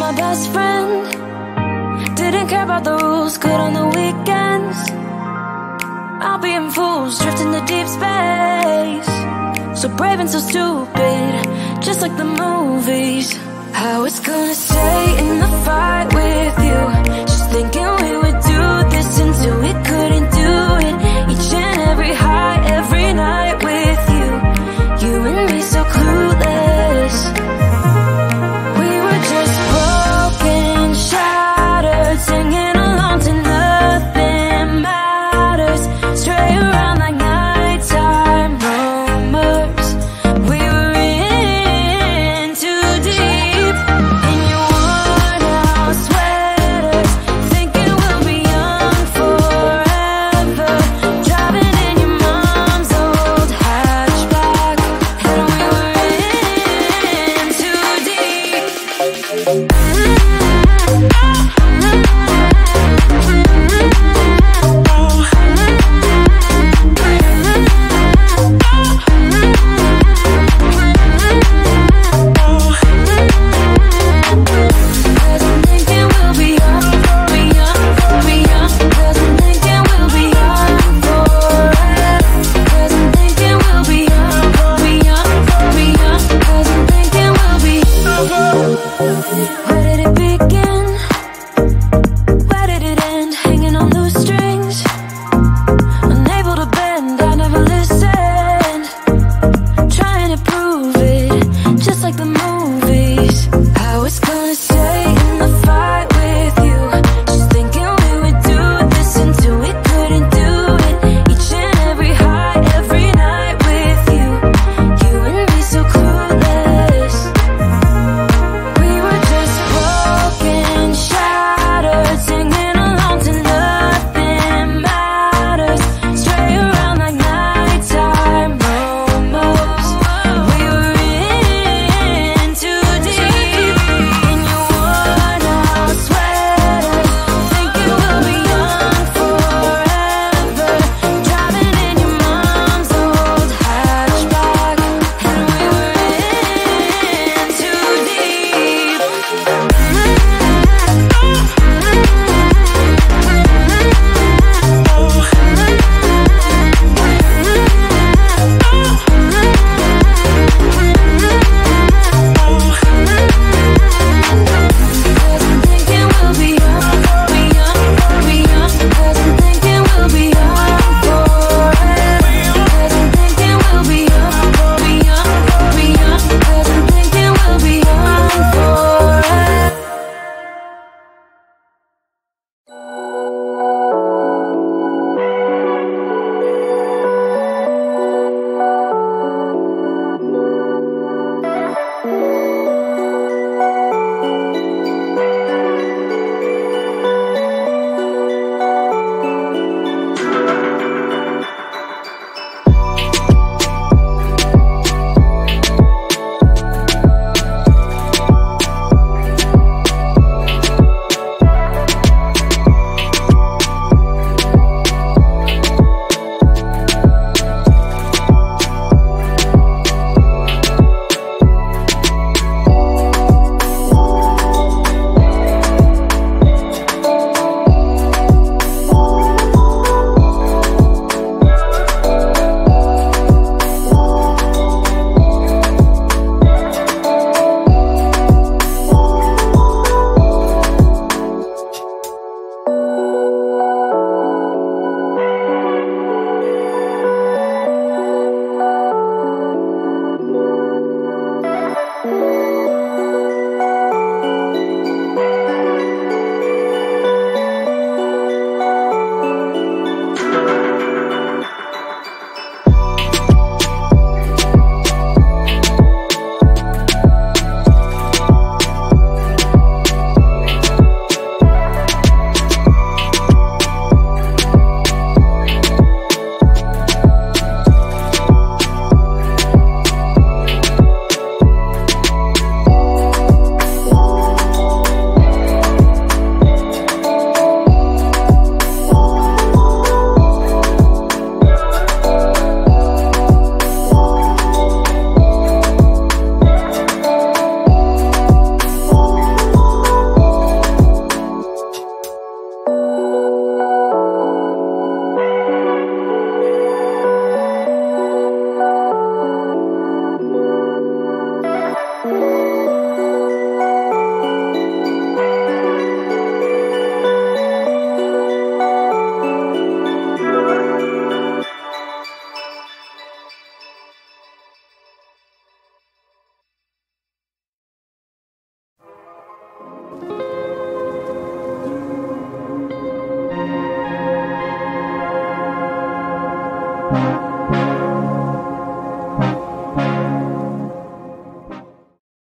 my best friend. Didn't care about the rules, good on the weekends. I'll be in fools, drifting to deep space. So brave and so stupid, just like the movies. I was gonna stay in the fight with you, just thinking we would do this until we couldn't do it. Each and every high, every night with you. You and me so clueless. We were just broken, shattered, singing along to nothing matters. Stray around like nighttime rumors. We were in too deep. In your worn out sweaters, thinking we'll be young forever. Driving in your mom's old hatchback, and we were in too deep. Cause I'm thinking we'll be young, be young, be young. Cause I'm thinking we'll be young forever. Cause I'm thinking we'll be young, be young, be young. Cause I'm thinking we'll be